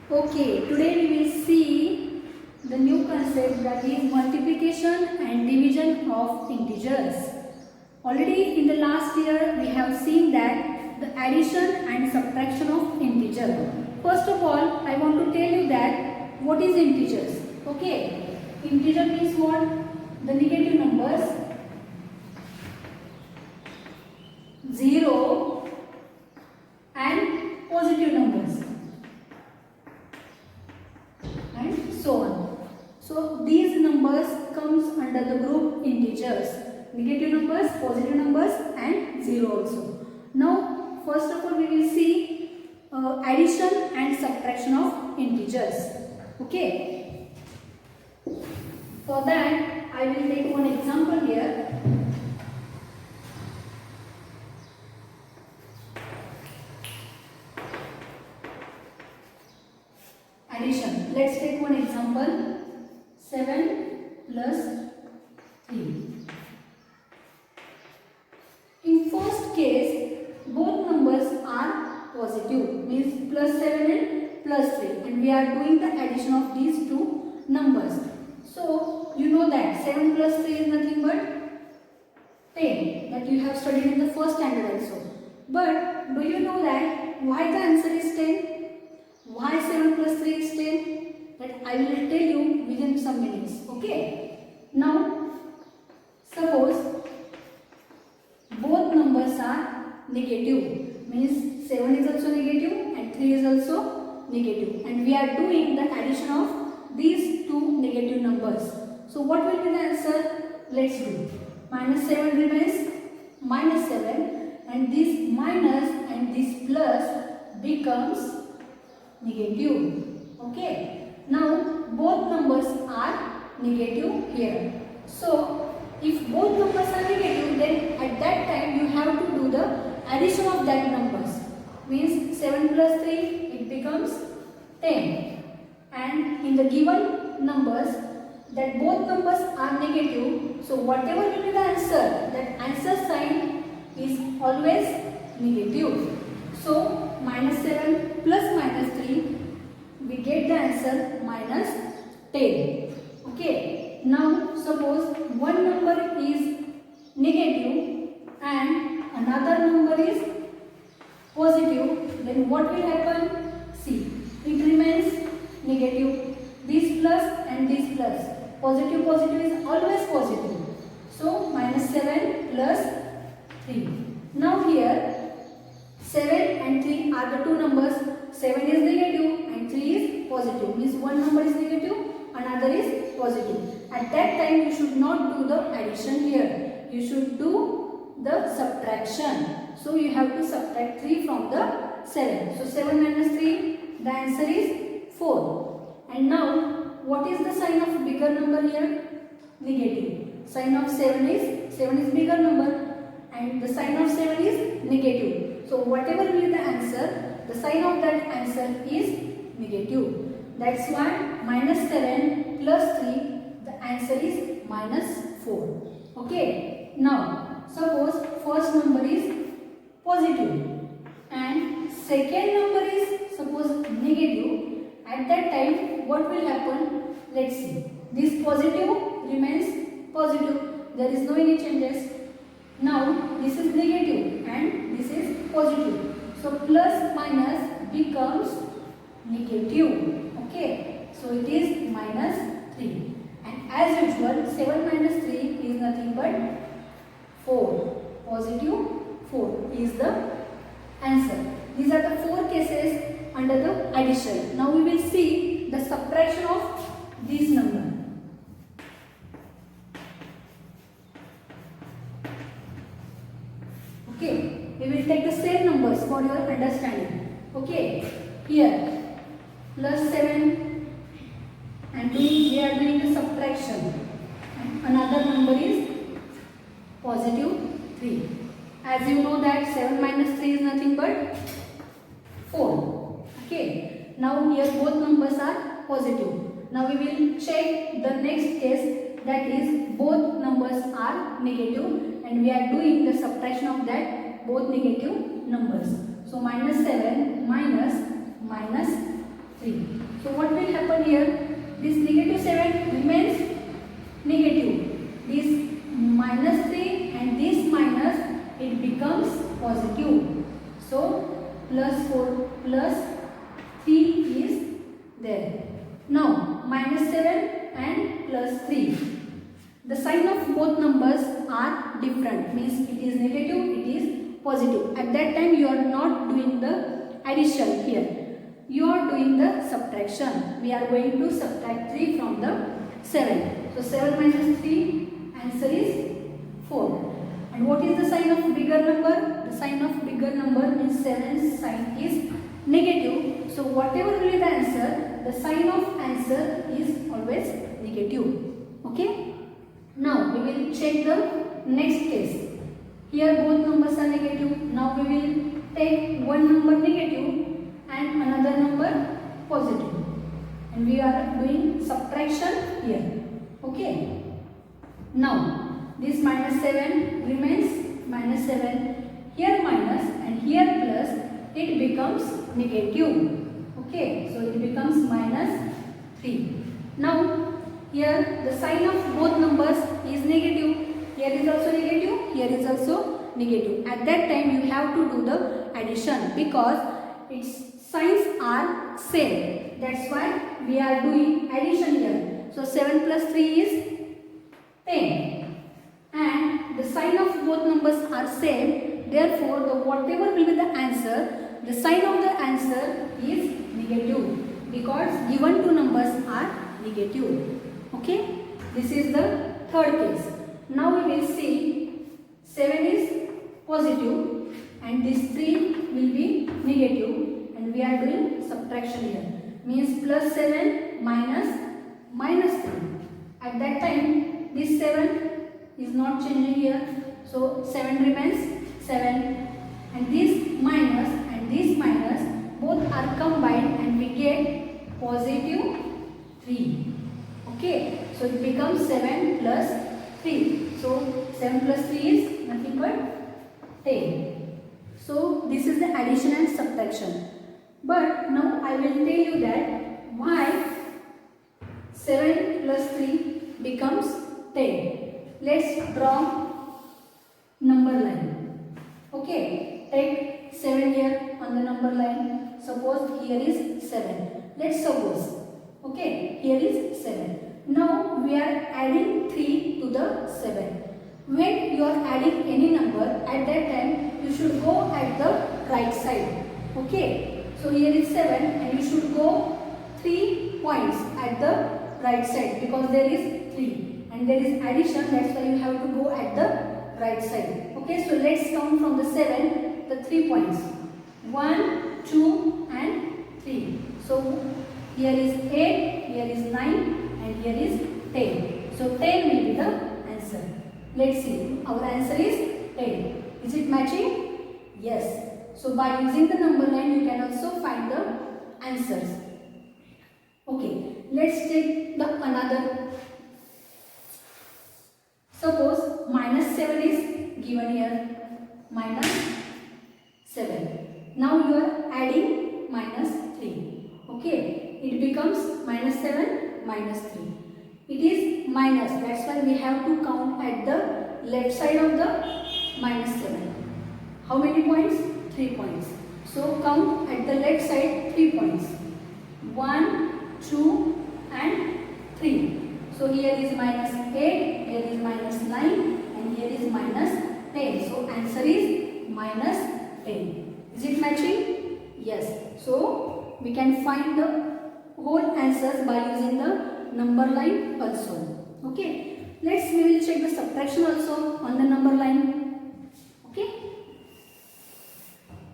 Okay, today we will see the new concept, that is multiplication and division of integers. Already in the last year we have seen that the addition and subtraction of integer. First of all, I want to tell you that what is integers. Okay, integer means what? The negative numbers 0 and positive numbers, and so on. So these numbers comes under the group integers, negative numbers, positive numbers and 0 also. Now first of all we will see addition and subtraction of integers. Okay, for that I will take one example here. Addition. Let's take one example. 7 plus 3. In first case, both numbers are positive, means plus 7 and plus 3, and we are doing the addition of these two numbers. So you know that 7 plus 3 is nothing but 10, that you have studied in the first standard also. But do you know that why the answer is 10? Why 7 plus 3 is 10? That I will tell you within some minutes. Okay. Now, suppose both numbers are negative. Means 7 is also negative and 3 is also negative. And we are doing the addition of these two negative numbers. So what will be the answer? Let's do. Minus 7 remains minus 7. And this minus and this plus becomes negative. Okay. Now both numbers are negative here. So if both numbers are negative, then at that time you have to do the addition of that numbers. Means 7 plus 3, it becomes 10. And in the given numbers, that both numbers are negative. So whatever will be the answer, that answer sign is always negative. So minus 7 plus minus 3, we get the answer minus 10. Okay. Now suppose one number is negative and another number is positive, then what will happen? See, it remains negative. This plus and this plus. Positive is always positive. So minus 7 plus 3. Now here 7 and 3 are the two numbers. 7 is negative and 3 is positive. Means one number is negative, another is positive. At that time you should not do the addition here. You should do the subtraction. So you have to subtract 3 from the 7. So 7 minus 3, the answer is 4. And now what is the sign of bigger number here? Negative. Sign of 7 is bigger number and the sign of 7 is negative. So whatever will be the answer, the sign of that answer is negative. That's why minus 7 plus 3, the answer is minus 4. Okay. Now suppose first number is positive and second number is suppose negative. At that time what will happen? Let's see. This positive remains positive. There is no any changes. Now this is negative and this is positive. So plus minus becomes negative. Okay. So it is minus 3. And as usual 7 minus 3 is nothing but 4. Positive 4 is the answer. These are the 4 cases under the addition. Now we will see the subtraction of these numbers. Okay, we will take the same numbers for your understanding. Okay, here plus 7 and we are doing the subtraction. And another number is positive 3. As you know that 7 minus 3 is nothing but 4. Okay, now here both numbers are positive. Now we will check the next case, that is both numbers are negative and we are doing the subtraction of that both negative numbers. So minus 7 minus 3. So what will happen here? This negative 7 remains negative. This minus 3 and this minus, it becomes positive. So plus 4 plus 3 is there. Now minus 7 and plus 3. The sign of both numbers are different. Means it is negative, it is positive. At that time you are not doing the addition here. You are doing the subtraction. We are going to subtract 3 from the 7. So 7 minus 3, answer is 4. And what is the sign of bigger number? The sign of bigger number means 7's sign is negative. So whatever will be the answer, the sign of answer is always negative. Okay? Now we will check the next case. Here both numbers are negative. Now we will take one number negative and another number positive. And we are doing subtraction here. Okay? Now this minus 7 remains minus 7. Here minus and here plus, it becomes negative. Okay? So it becomes minus 3. Now here the sign of both numbers is negative. Here is also negative, here is also negative. At that time you have to do the addition because its signs are same. That's why we are doing addition here. So 7 plus 3 is 10. And the sign of both numbers are same. Therefore, the whatever will be the answer, the sign of the answer is negative because given two numbers are negative. Okay? This is the third case. Now we will see 7 is positive and this 3 will be negative and we are doing subtraction here. Means plus 7 minus 3. At that time this 7 is not changing here. So 7 remains 7 and this minus both are combined and we get positive 3. Okay, so it becomes 7 plus 3. So 7 plus 3 is nothing but 10. So this is the addition and subtraction. But now I will tell you that why 7 plus 3 becomes 10. Let's draw number line. Okay, take 7 here on the number line. Suppose here is 7. Let's suppose. Okay, here is 7. Now we are adding 3 to the 7. When you are adding any number, at that time you should go at the right side. Okay, so here is 7 and you should go 3 points at the right side because there is 3 and there is addition, that's why you have to go at the right side. Okay, so let's count from the 7 the 3 points. 1, 2 and 3. So here is 8, here is 9 and here is 10. So 10 will be the answer. Let's see. Our answer is 10. Is it matching? Yes. So by using the number line you can also find the answers. Okay. Let's take the another. Suppose minus 7 is given here. Minus 7. Now you are adding minus 3. Okay. It becomes minus 7 minus 3. It is minus. That's why we have to count at the left side of the minus 7. How many points? 3 points. So count at the left side 3 points. 1, 2 and 3. So here is minus 8, here is minus 9 and here is minus 10. So answer is minus 10. Is it matching? Yes. So we can find the whole answers by using the number line also. Okay. We will check the subtraction also on the number line. Okay.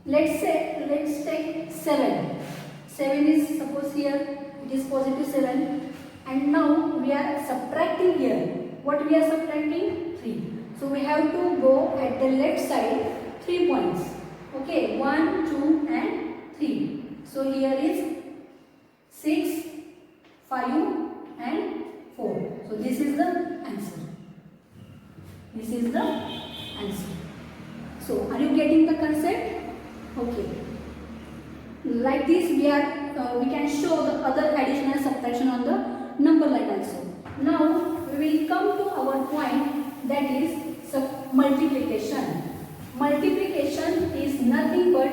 Let's take 7. 7 is suppose here it is positive 7 and now we are subtracting here. What we are subtracting? 3. So we have to go at the left side 3 points. Okay, 1, 2 and 3. So here is 6, 5 and 4. So this is the answer. This is the answer. So are you getting the concept? Okay. Like this we can show the other addition. that is multiplication. Multiplication is nothing but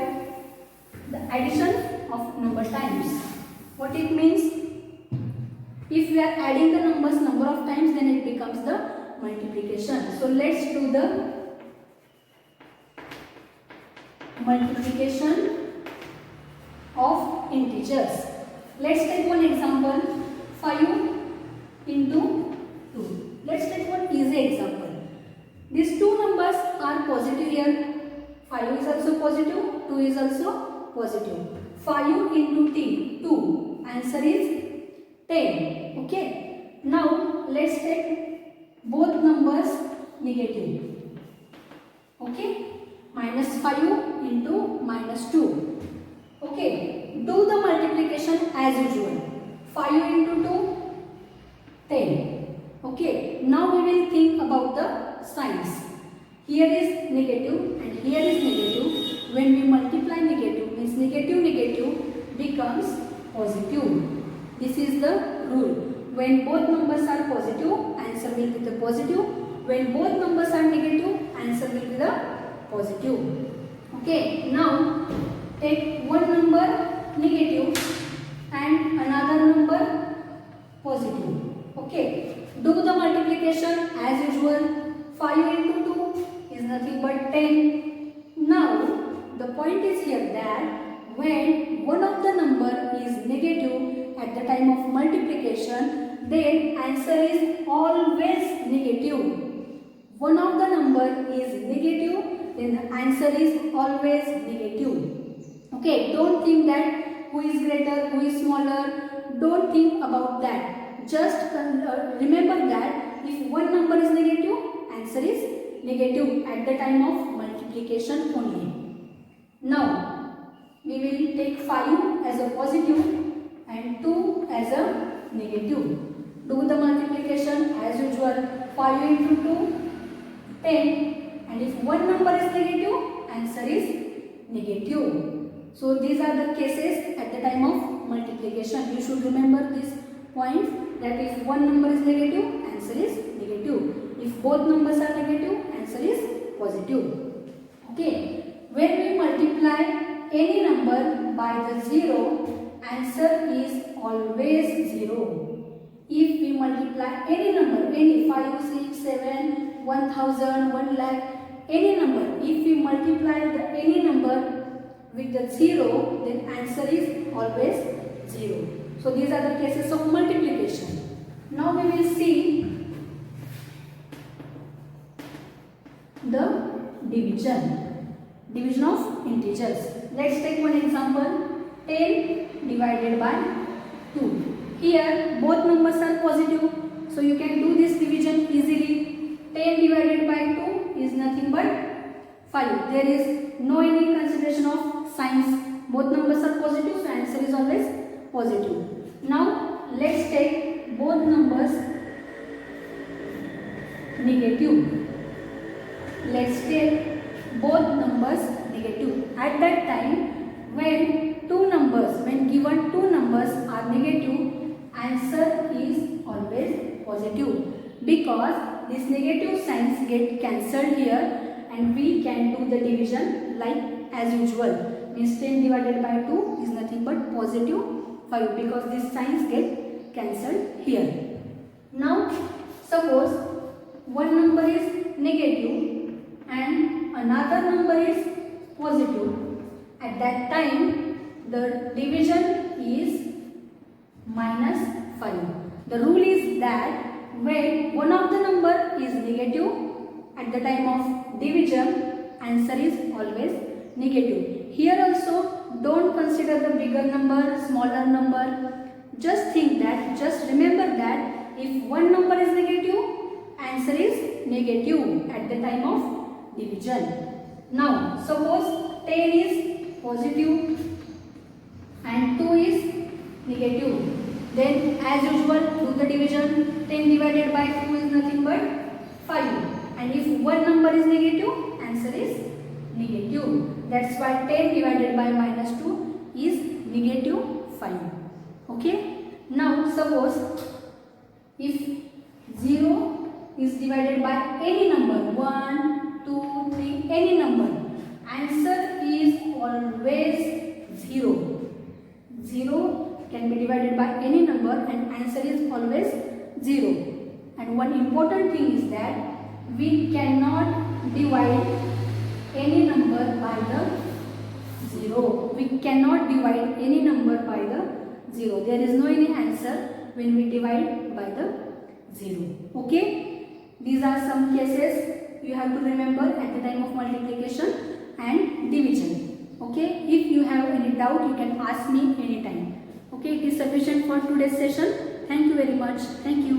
the addition of number times. What it means? If we are adding the numbers number of times, then it becomes the multiplication. So let's do the multiplication of integers. Let's take one example, 5 into 2. Let's take one easy example. These two numbers are positive here. 5 is also positive, 2 is also positive. 5 into 2. Answer is 10. Okay. Now let's take both numbers negative. Okay. -5 into -2. Okay. Do the multiplication as usual. 5 into 2, 10. Okay. Now we will think about the signs. Here is negative and here is negative. When we multiply negative, means negative becomes positive. This is the rule. When both numbers are positive, answer will be the positive. When both numbers are negative, answer will be the positive. Okay. Now take one number negative and another number positive. Okay. Do the multiplication as usual. 5 into 2 is nothing but 10. Now the point is here that when one of the number is negative at the time of multiplication, then answer is always negative. One of the number is negative, then the answer is always negative. Okay, don't think that who is greater, who is smaller. Don't think about that. Just remember that if one number is negative, answer is negative at the time of multiplication only. Now we will take 5 as a positive and 2 as a negative. Do the multiplication as usual. 5 into 2, 10, and if one number is negative, answer is negative. So these are the cases at the time of multiplication. You should remember this point, that if one number is negative, answer is negative. If both numbers are negative, answer is positive. Okay. When we multiply any number by the 0, answer is always 0. If we multiply any number, any 5, 6, 7, 1000, 1 lakh, any number, if we multiply any number with the 0, then answer is always 0. So these are the cases of multiplication. Now we will see the division of integers. Let's take one example, 10 divided by 2. Here both numbers are positive, so you can do this division easily. 10 divided by 2 is nothing but 5. There is no any consideration of signs. Both numbers are positive, so answer is always positive. Now let's take both numbers negative. Let's take both numbers negative. At that time, when given two numbers are negative, answer is always positive, because these negative signs get cancelled here and we can do the division like as usual. Means 10 divided by 2 is nothing but positive 5, because these signs get cancelled here. Now suppose one number is negative and another number is positive. At that time the division is -5. The rule is that when one of the number is negative at the time of division, answer is always negative. Here also don't consider the bigger number, smaller number. Just think that, just remember that if one number is negative, answer is negative at the time of division. Now suppose 10 is positive and 2 is negative. Then as usual do the division. 10 divided by 2 is nothing but 5. And if one number is negative, answer is negative. That's why 10 divided by -2 is -5. Okay. Now suppose if 0 is divided by any number, 1, 2, 3, any number, answer is always 0. 0 can be divided by any number and answer is always 0. And one important thing is that we cannot divide any number by the 0. We cannot divide any number by the 0. There is no any answer when we divide by the 0. Okay? These are some cases you have to remember at the time of multiplication and division. Okay? If you have any doubt, you can ask me anytime. Okay? It is sufficient for today's session. Thank you very much. Thank you.